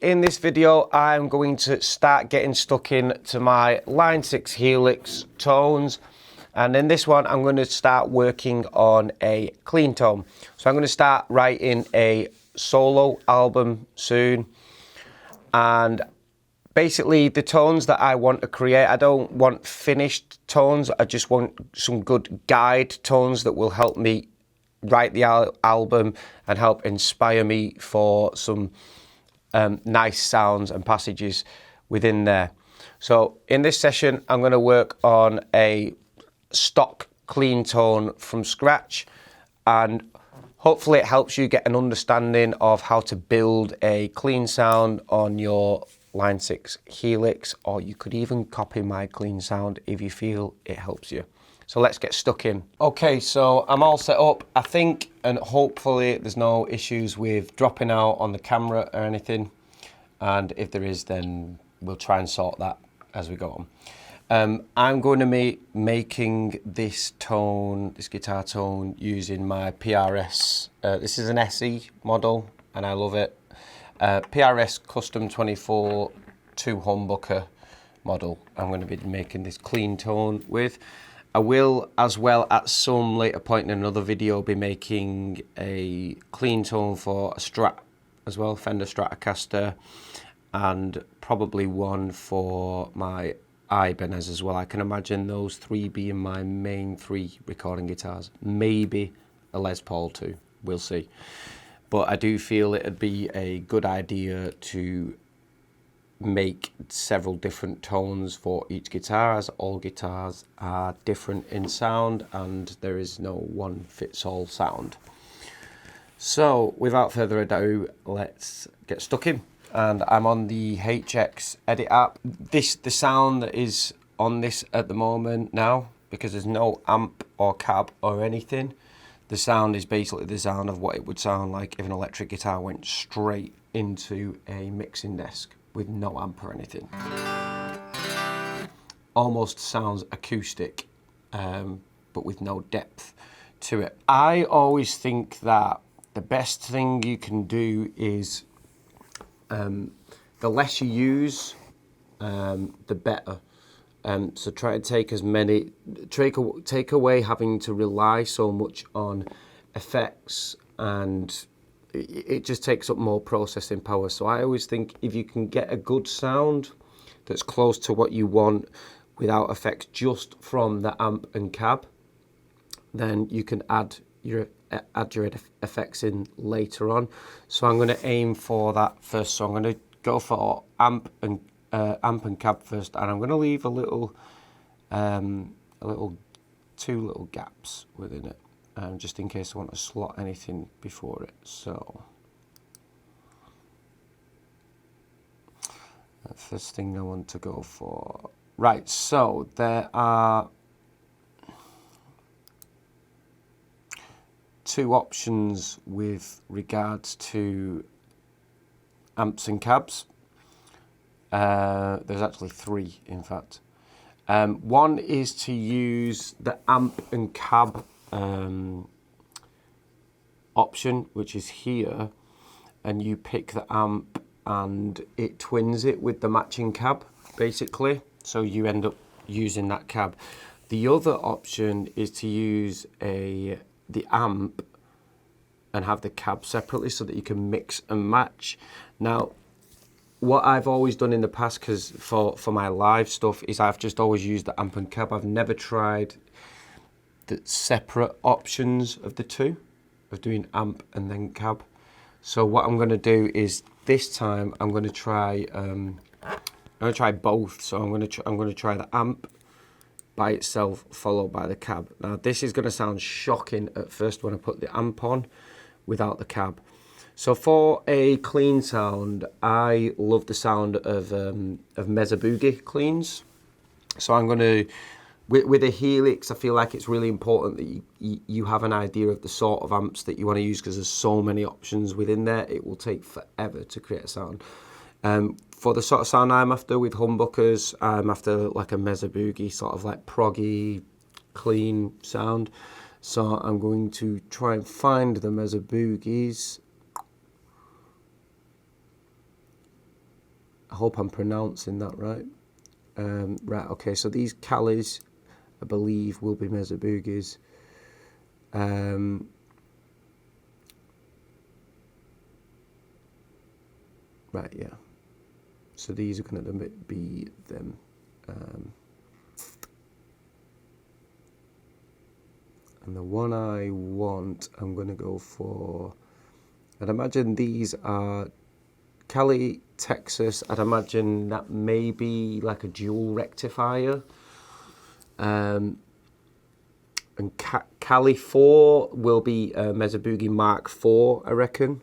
in this video I'm going to start getting stuck into my Line 6 Helix tones, and in this one I'm going to start working on a clean tone. So I'm going to start writing a solo album soon, and basically the tones that I want to create, I don't want finished tones, I just want some good guide tones that will help me write the album and help inspire me for some nice sounds and passages within there. So in this session I'm going to work on a stock clean tone from scratch, and hopefully it helps you get an understanding of how to build a clean sound on your Line 6 Helix, or you could even copy my clean sound if you feel it helps you. So let's get stuck in. Okay, so I'm all set up, I think, and hopefully there's no issues with dropping out on the camera or anything. And if there is, then we'll try and sort that as we go on. I'm going to be making this tone, this guitar tone, using my PRS. This is an SE model, and I love it. PRS Custom 24 2 humbucker model. I'm going to be making this clean tone with. I will, as well, at some later point in another video, be making a clean tone for a Strat as well, Fender Stratocaster, and probably one for my Ibanez as well. I can imagine those three being my main three recording guitars. Maybe a Les Paul too, we'll see. But I do feel it'd be a good idea to make several different tones for each guitar, as all guitars are different in sound and there is no one fits all sound. So without further ado, let's get stuck in. And I'm on the HX Edit app. The sound that is on this at the moment now, because there's no amp or cab or anything, the sound is basically the sound of what it would sound like if an electric guitar went straight into a mixing desk with no amp or anything. Almost sounds acoustic, but with no depth to it. I always think that the best thing you can do is the less you use, the better. So try to take as many, take away having to rely so much on effects, and it just takes up more processing power. So I always think if you can get a good sound that's close to what you want without effects, just from the amp and cab, then you can add your effects in later on. So I'm going to aim for that first. So I'm going to go for amp and cab first, and I'm going to leave a little, two little gaps within it. Just in case I want to slot anything before it. So the first thing I want to go for. Right, so there are two options with regards to amps and cabs. There's actually three, in fact. One is to use the amp and cab option, which is here, and you pick the amp and it twins it with the matching cab, basically, so you end up using that cab. The other option is to use the amp and have the cab separately so that you can mix and match. Now, what I've always done in the past, because for my live stuff, is I've just always used the amp and cab. I've never tried the separate options of the two, of doing amp and then cab. So what I'm going to do is this time I'm going to try both. So I'm going to try the amp by itself, followed by the cab. Now this is going to sound shocking at first when I put the amp on without the cab. So for a clean sound, I love the sound of Mesa Boogie cleans. So I'm going to, with a Helix, I feel like it's really important that you have an idea of the sort of amps that you want to use, because there's so many options within there. It will take forever to create a sound. For the sort of sound I'm after with humbuckers, I'm after like a Mesa Boogie, sort of like proggy, clean sound. So I'm going to try and find the Mesa Boogies. I hope I'm pronouncing that right. Right, okay, so these Calis, I believe, will be Mezabugis. Right, yeah. So these are going to be them. And the one I want, I'm going to go for, I'd imagine these are Cali, Texas. I'd imagine that may be like a dual rectifier. And Cali 4 will be Mezabugi Mark 4, I reckon.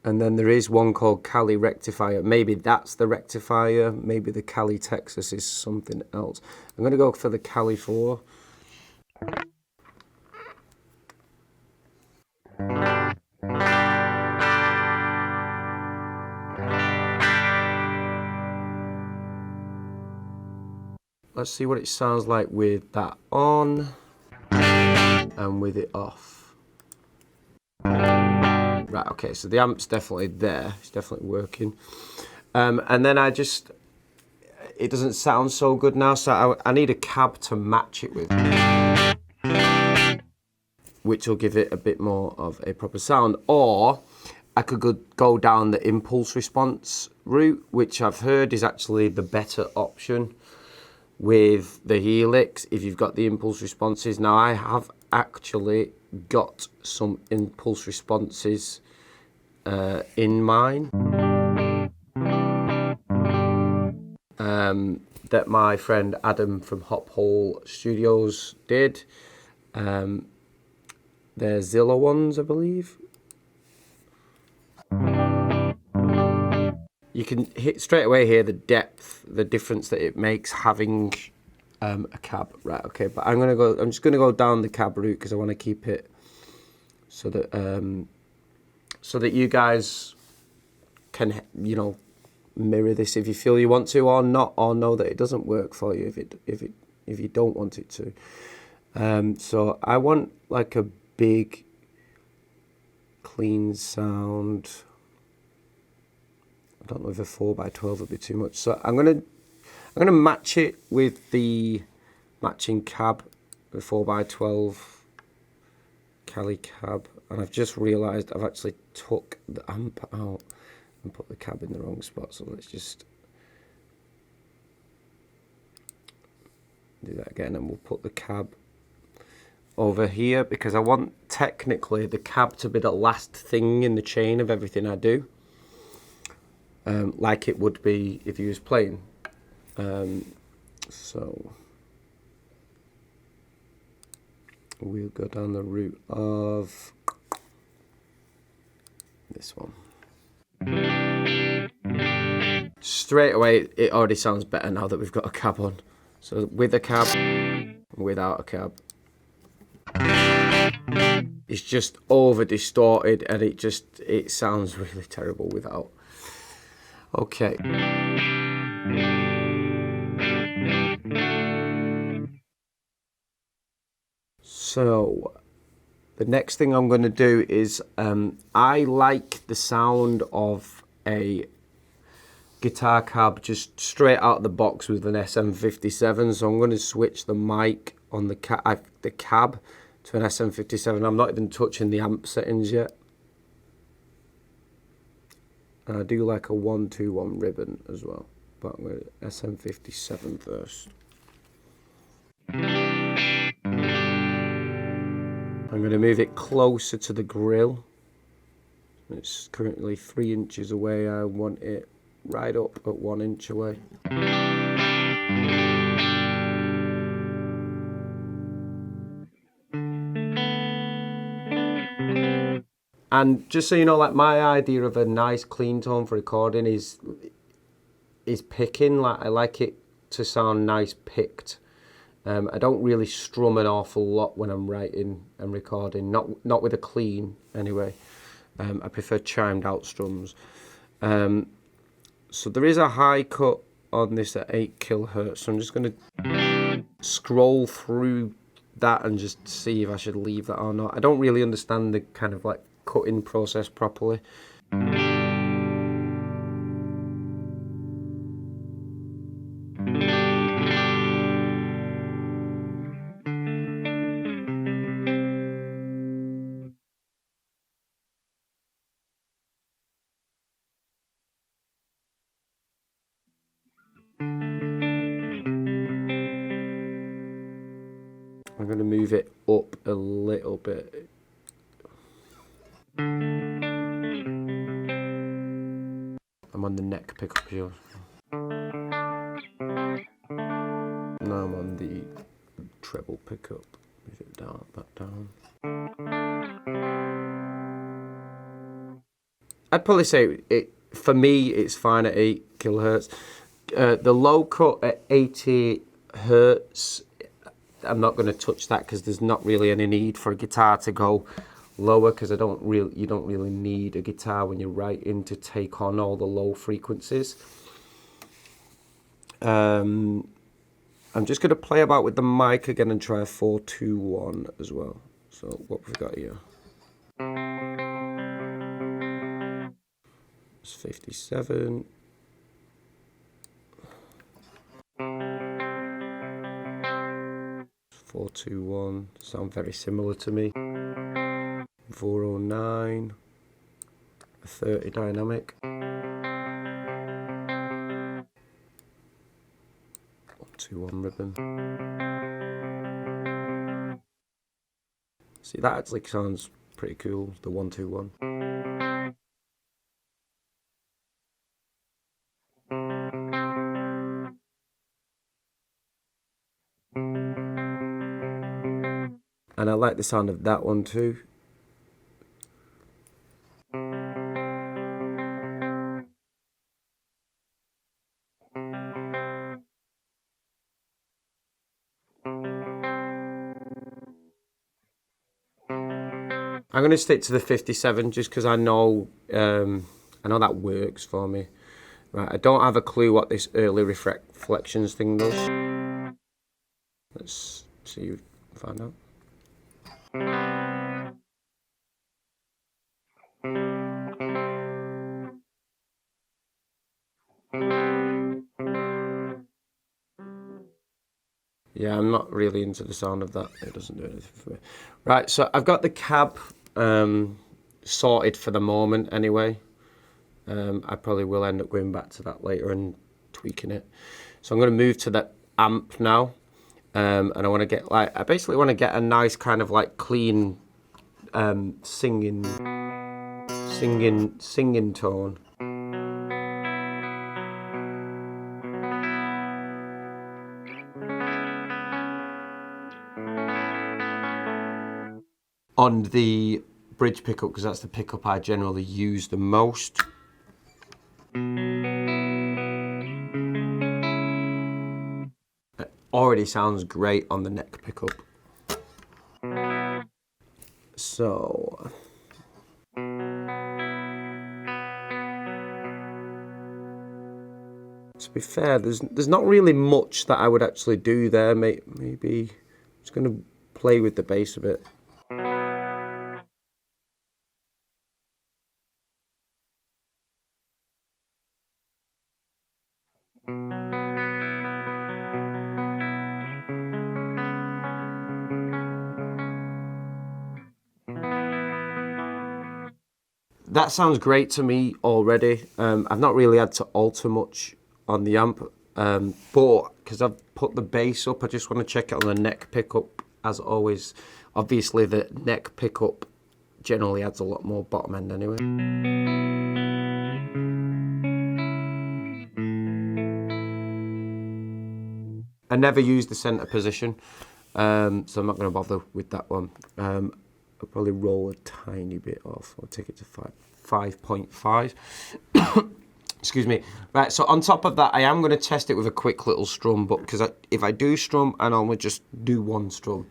And then there is one called Cali Rectifier. Maybe that's the rectifier. Maybe the Cali Texas is something else. I'm going to go for the Cali 4. Let's see what it sounds like with that on and with it off. Right, okay, so the amp's definitely there. It's definitely working. And then it doesn't sound so good now, so I need a cab to match it with, which will give it a bit more of a proper sound. Or I could go down the impulse response route, which I've heard is actually the better option with the Helix if you've got the impulse responses. Now I have actually got some impulse responses in mine that my friend Adam from Hop Hole Studios did. They're Zilla ones, I believe. You can hit straight away here the depth, the difference that it makes having a cab. Right, okay, but I'm just gonna go down the cab route because I want to keep it so that you guys can, you know, mirror this if you feel you want to, or not, or know that it doesn't work for you if you don't want it to. So I want like a big clean sound. I don't know if a 4x12 would be too much. So I'm gonna match it with the matching cab, the 4x12 Cali cab, and I've just realised I've actually took the amp out and put the cab in the wrong spot. So let's just do that again, and we'll put the cab over here because I want technically the cab to be the last thing in the chain of everything I do. Like it would be if you was playing. So we'll go down the route of this one. Straight away, it already sounds better now that we've got a cab on. So with a cab, without a cab. It's just over distorted and it sounds really terrible without. Okay. So the next thing I'm going to do is I like the sound of a guitar cab just straight out of the box with an SM57. So I'm going to switch the mic on the cab to an SM57. I'm not even touching the amp settings yet. And I do like a 1-2-1 ribbon as well, but I'm going to SM57 first. I'm going to move it closer to the grill. It's currently 3 inches away. I want it right up at 1 inch away. And just so you know, like my idea of a nice clean tone for recording is picking. Like I like it to sound nice picked. I don't really strum an awful lot when I'm writing and recording. Not with a clean anyway. I prefer chimed out strums. So there is a high cut on this at 8 kilohertz. So I'm just going to scroll through that and just see if I should leave that or not. I don't really understand the kind of like cutting process properly. I'm going to move it up a little bit. I'm on the neck pickup here. Now I'm on the treble pickup. Move it down, back down. I'd probably say for me it's fine at 8 kilohertz. The low cut at 80 hertz, I'm not going to touch that because there's not really any need for a guitar to go lower, because you don't really need a guitar when you're writing to take on all the low frequencies. I'm just going to play about with the mic again and try a 4-2-1 as well. So what we've got here. It's 57. Four, 2, 1. Sound very similar to me. 409. A 30 dynamic. 1-2-1 ribbon. See, that actually sounds pretty cool. The 1-2-1. And I like the sound of that one too. I'm going to stick to the 57 just because I know that works for me. Right, I don't have a clue what this early reflections thing does. Let's see, find out. Yeah, I'm not really into the sound of that. It doesn't do anything for me. Right, so I've got the cab sorted for the moment anyway. I probably will end up going back to that later and tweaking it. So I'm going to move to the amp now. And I want to get I basically want to get a nice kind of like clean singing tone. On the bridge pickup, because that's the pickup I generally use the most. It already sounds great on the neck pickup. So to be fair, there's not really much that I would actually do there. Maybe I'm just going to play with the bass a bit. That sounds great to me already. I've not really had to alter much on the amp, but because I've put the bass up, I just want to check it on the neck pickup as always. Obviously the neck pickup generally adds a lot more bottom end anyway. I never use the center position, so I'm not going to bother with that one. I'll probably roll a tiny bit off. I'll take it to 5.5. Excuse me. Right, so on top of that, I am going to test it with a quick little strum, but because if I do strum, I normally just do one strum.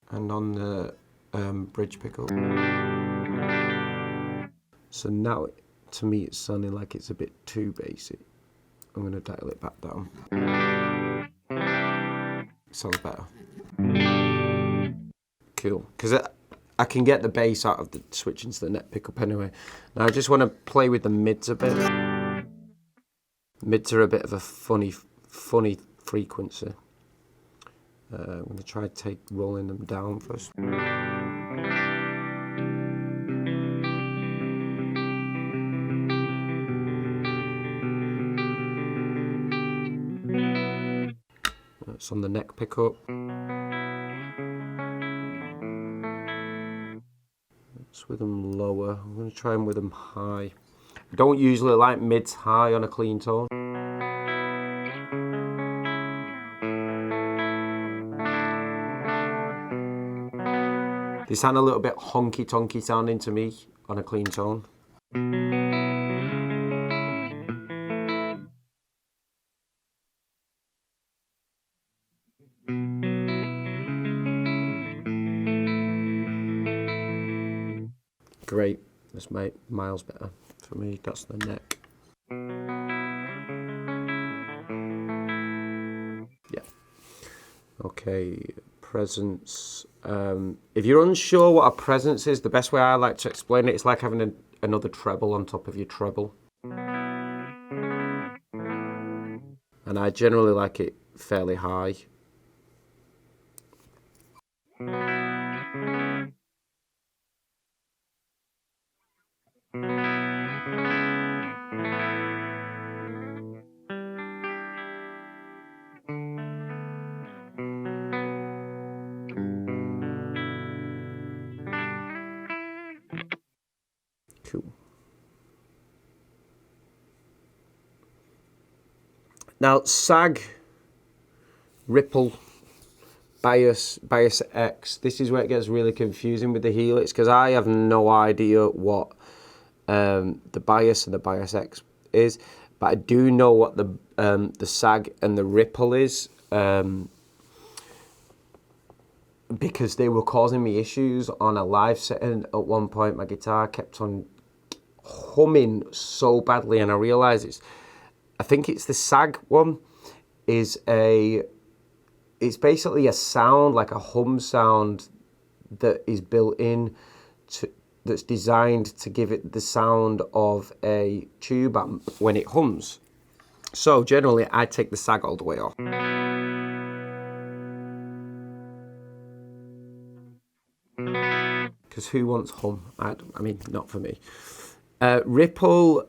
And on the bridge pickup. So now, to me, it's sounding like it's a bit too basic. I'm going to dial it back down. Sounds better. cool because I can get the bass out of the switching to the neck pickup anyway. Now I just want to play with the mids a bit. Mids are a bit of a funny frequency. I'm going to try rolling them down first. That's on the neck pickup. That's with them lower. I'm going to try them with them high. I don't usually like mids high on a clean tone. They sound a little bit honky-tonky sounding to me on a clean tone. Great, that's miles better for me. That's the neck. Yeah. Okay, presence. If you're unsure what a presence is, the best way I like to explain it is like having another treble on top of your treble. And I generally like it fairly high. Cool. Now, sag, ripple, bias X. This is where it gets really confusing with the Helix because I have no idea what the bias and the bias X is, but I do know what the sag and the ripple is because they were causing me issues on a live setting at one point. My guitar kept on humming so badly, and I realised I think it's the sag one it's basically a sound, like a hum sound that is built in that's designed to give it the sound of a tube amp when it hums. So generally I take the sag all the way off. Because who wants hum? I mean, not for me. Ripple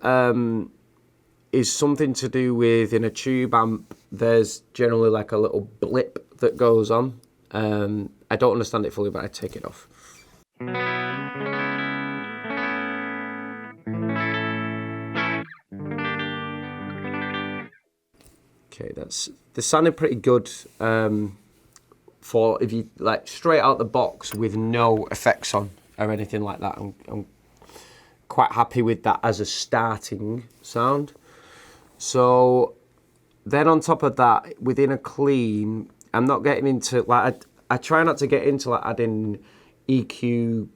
is something to do with, in a tube amp, there's generally like a little blip that goes on. I don't understand it fully, but I take it off. Okay, they're sounding pretty good for if you like straight out the box with no effects on or anything like that. I'm quite happy with that as a starting sound. So then on top of that, within a clean, I'm not getting into like I try not to get into like adding EQ,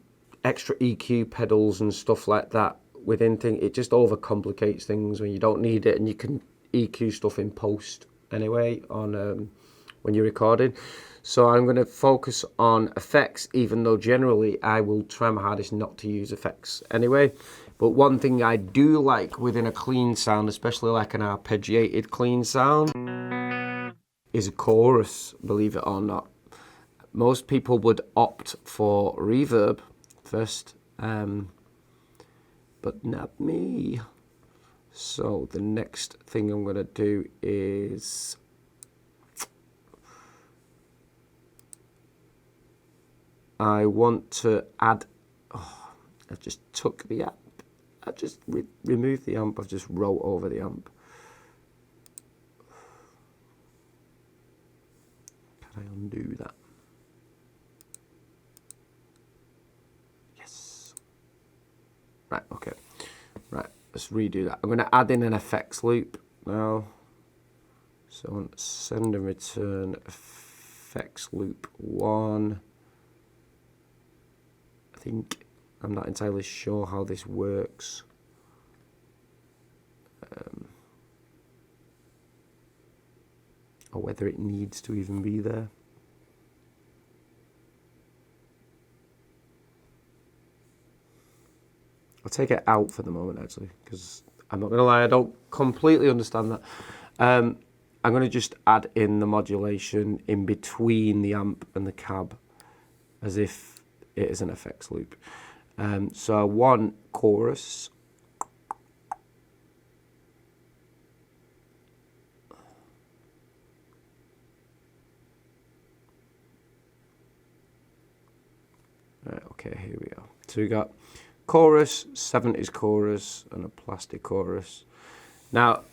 extra EQ pedals and stuff like that within thing. It just overcomplicates things when you don't need it, and you can EQ stuff in post anyway on when you're recording. So I'm going to focus on effects, even though generally I will try my hardest not to use effects anyway. But one thing I do like within a clean sound, especially like an arpeggiated clean sound, is a chorus, believe it or not. Most people would opt for reverb first, but not me. So the next thing I'm going to do is I want to add, I just took the amp, I just removed the amp, I've just wrote over the amp. Can I undo that? Yes. Right, okay. Right, let's redo that. I'm going to add in an effects loop now. So I want send and return effects loop 1. I think, I'm not entirely sure how this works. Or whether it needs to even be there. I'll take it out for the moment, actually, because I'm not going to lie, I don't completely understand that. I'm going to just add in the modulation in between the amp and the cab, as if it is an effects loop. So I want chorus. Right, okay, here we are. So we got chorus, 70s chorus, and a plastic chorus. Now,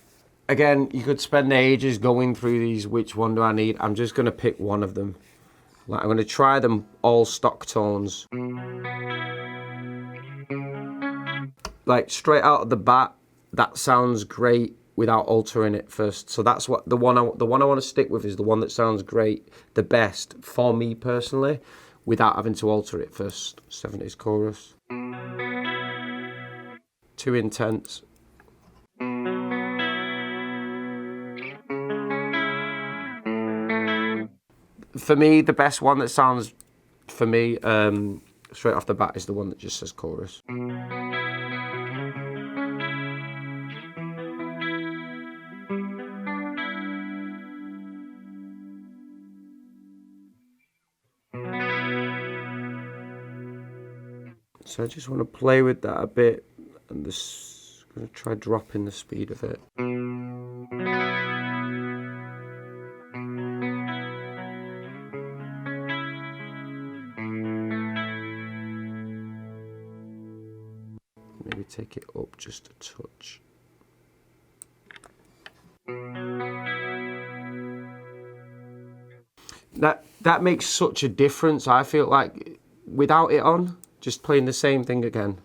again, you could spend ages going through these. Which one do I need? I'm just going to pick one of them. Like, I'm going to try them all stock tones. Like, straight out of the bat, that sounds great without altering it first. So that's what the one I want to stick with is the one that sounds great, the best for me personally, without having to alter it first. 70s chorus. Too intense. For me, the best one that sounds, for me, straight off the bat is the one that just says chorus. So I just want to play with that a bit, and this, I'm going to try dropping the speed of it. Maybe take it up just a touch. That makes such a difference. I feel like without it on, just playing the same thing again.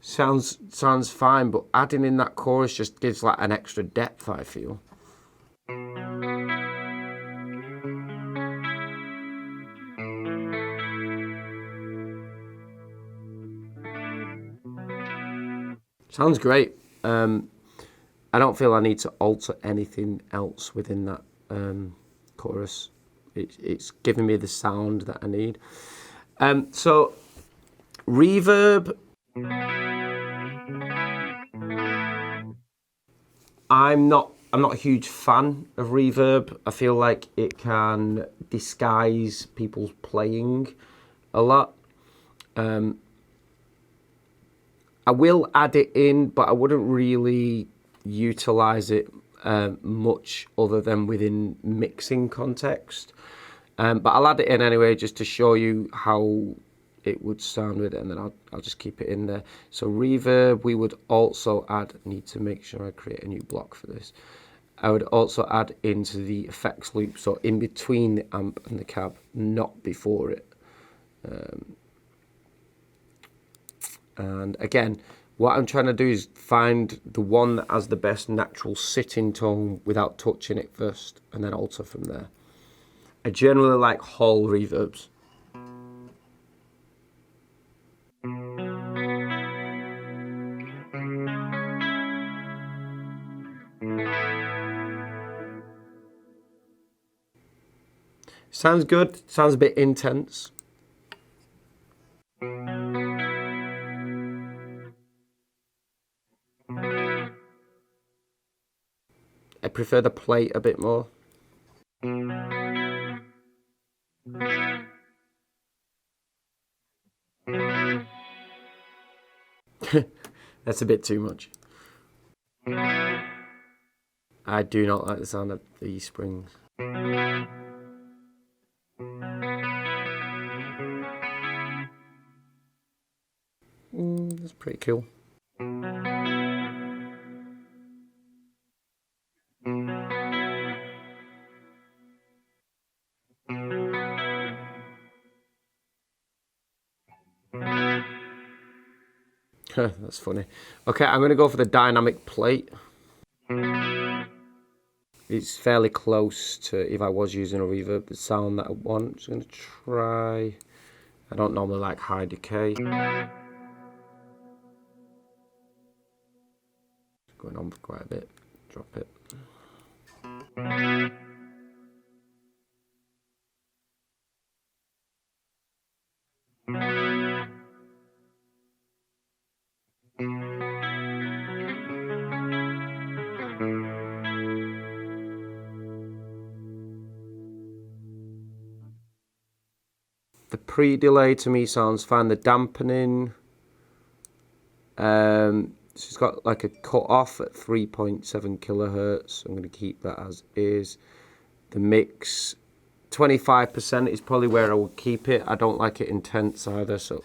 Sounds fine, but adding in that chorus just gives like an extra depth, I feel. Sounds great. I don't feel I need to alter anything else within that chorus. It's giving me the sound that I need. So reverb. I'm not a huge fan of reverb. I feel like it can disguise people's playing a lot. I will add it in, but I wouldn't really utilize it much other than within mixing context. But I'll add it in anyway, just to show you how it would sound with it, and then I'll just keep it in there. So reverb, we would also add, need to make sure I create a new block for this. I would also add into the effects loop, so in between the amp and the cab, not before it. And again, what I'm trying to do is find the one that has the best natural sitting tone without touching it first, and then alter from there. I generally like hall reverbs. Sounds good, sounds a bit intense. I prefer the plate a bit more. That's a bit too much. I do not like the sound of these springs. That's pretty cool. That's funny. Okay, I'm going to go for the dynamic plate. It's fairly close to, if I was using a reverb, the sound that I want. I'm just going to try. I don't normally like high decay. Going on for quite a bit. Drop it. pre-delay to me sounds fine. The dampening, so it's got like a cut off at 3.7 kilohertz. I'm going to keep that as is. The mix, 25% is probably where I would keep it. I don't like it intense either, so.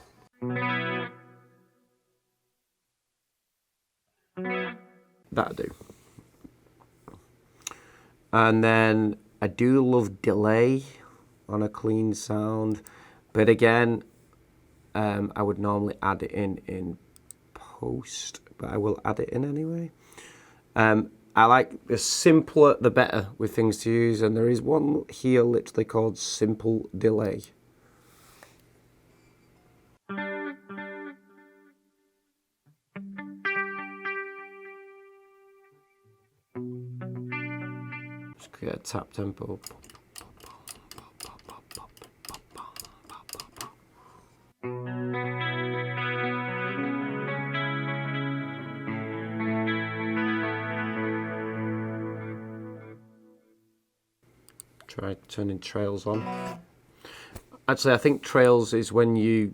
That'll do. And then I do love delay on a clean sound, but again, I would normally add it in post, but I will add it in anyway. I like the simpler the better with things to use, and there is one here literally called Simple Delay. Just create a tap tempo. Try turning trails on. Actually, I think trails is when you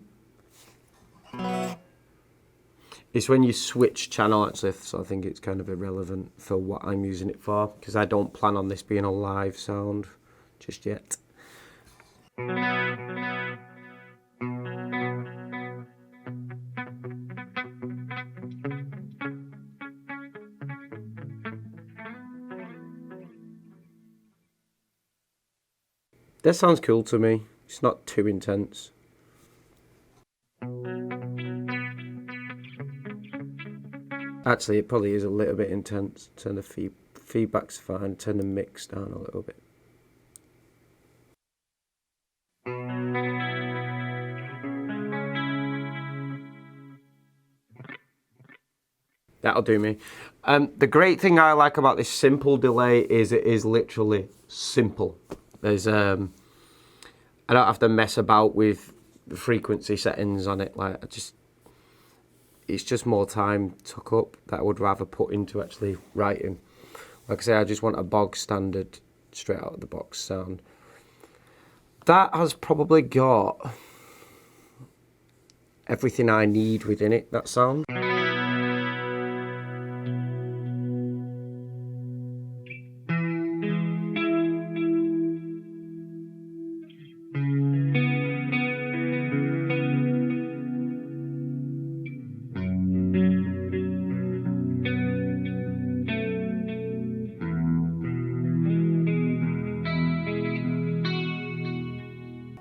switch channel, actually, so I think it's kind of irrelevant for what I'm using it for, because I don't plan on this being a live sound just yet. That sounds cool to me. It's not too intense. Actually, it probably is a little bit intense. Turn the feedback's fine. Turn the mix down a little bit. That'll do me. The great thing I like about this simple delay is it is literally simple. There's I don't have to mess about with the frequency settings on it. Like it's just more time took up that I would rather put into actually writing. Like I say, I just want a bog standard straight out of the box sound. That has probably got everything I need within it, that sound.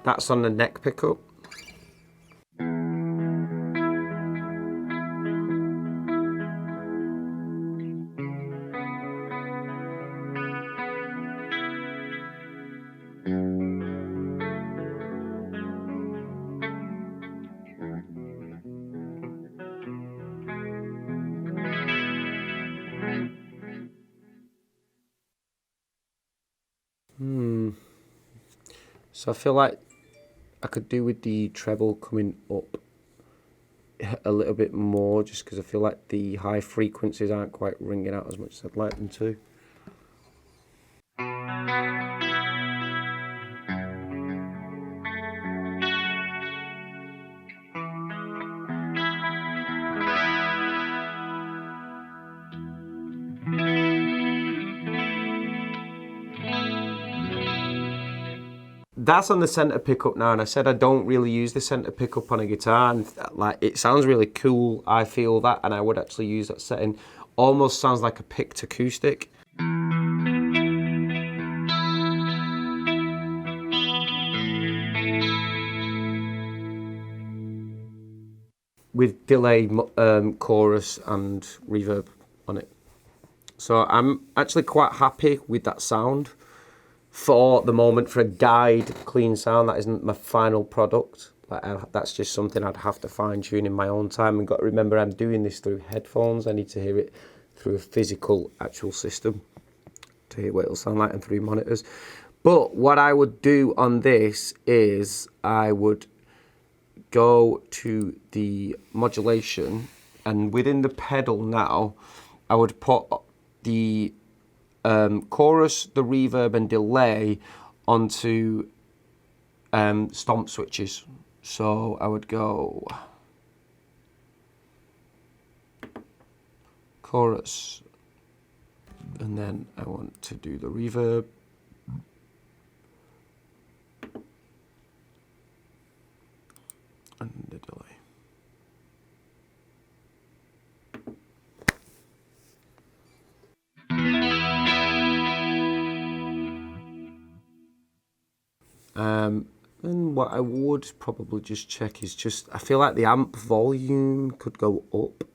That's on the neck pickup. So I feel like I could do with the treble coming up a little bit more, just because I feel like the high frequencies aren't quite ringing out as much as I'd like them to. That's on the center pickup now, and I said I don't really use the center pickup on a guitar, and like it sounds really cool. I feel that, and I would actually use that setting. Almost sounds like a picked acoustic. With delay, chorus, and reverb on it. So I'm actually quite happy with that sound. For the moment, for a guide clean sound, that isn't my final product. That's just something I'd have to fine tune in my own time. And got to remember, I'm doing this through headphones. I need to hear it through a physical actual system to hear what it'll sound like, and through monitors. But what I would do on this is I would go to the modulation, and within the pedal now, I would put the chorus, the reverb and delay onto stomp switches. So I would go chorus, and then I want to do the reverb. And the delay. And what I would probably just check is just, I feel like the amp volume could go up.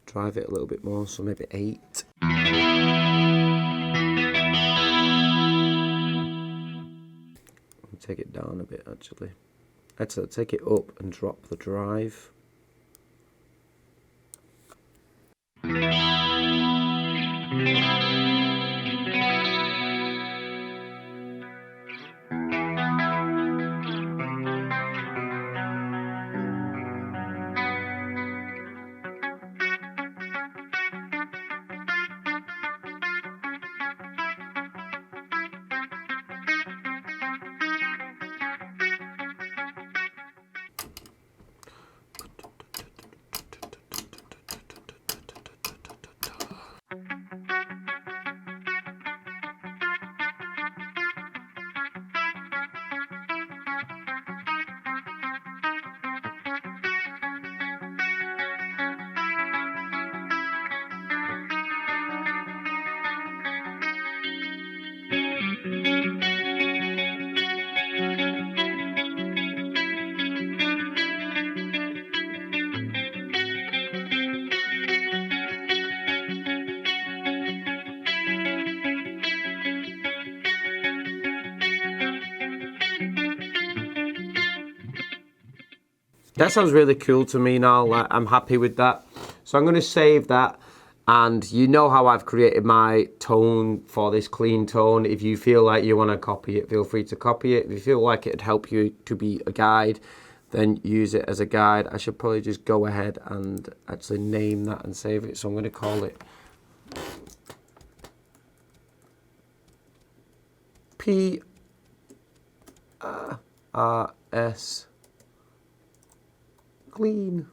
Drive it a little bit more, so maybe 8. Take it down a bit actually. Actually, take it up and drop the drive. That sounds really cool to me now. Like, I'm happy with that. So I'm going to save that. And you know how I've created my tone for this clean tone. If you feel like you want to copy it, feel free to copy it. If you feel like it'd help you to be a guide, then use it as a guide. I should probably just go ahead and actually name that and save it. So I'm going to call it PRS clean.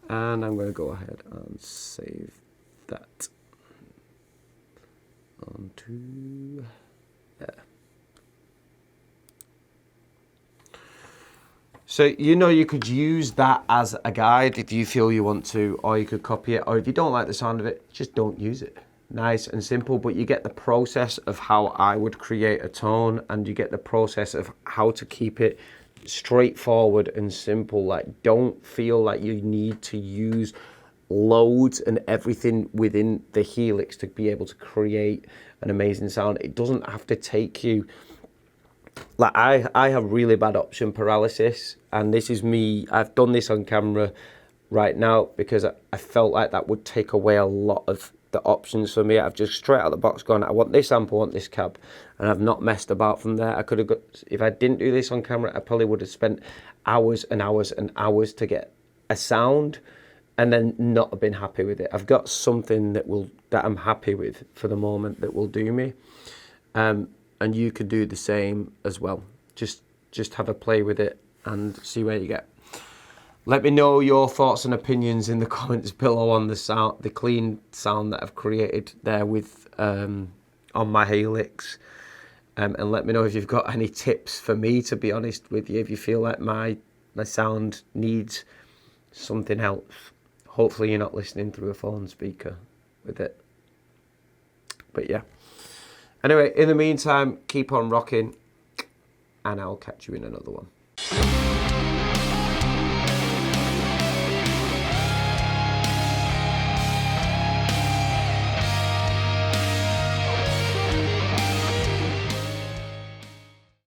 And I'm going to go ahead and save that onto there. So you know you could use that as a guide if you feel you want to, or you could copy it, or if you don't like the sound of it, just don't use it. Nice and simple, but you get the process of how I would create a tone, and you get the process of how to keep it straightforward and simple. Like, don't feel like you need to use loads and everything within the Helix to be able to create an amazing sound. It doesn't have to take you, like I have really bad option paralysis, and this is me. I've done this on camera right now because I felt like that would take away a lot of the options for me. I've just straight out of the box gone, I want this amp, I want this cab, and I've not messed about from there. I could have got, if I didn't do this on camera, I probably would have spent hours and hours and hours to get a sound and then not have been happy with it. I've got something that I'm happy with for the moment that will do me. And you could do the same as well. Just have a play with it and see where you get. Let me know your thoughts and opinions in the comments below on the sound, the clean sound that I've created there with on my Helix. And let me know if you've got any tips for me, to be honest with you, if you feel like my sound needs something else. Hopefully you're not listening through a phone speaker with it. But yeah. Anyway, in the meantime, keep on rocking, and I'll catch you in another one.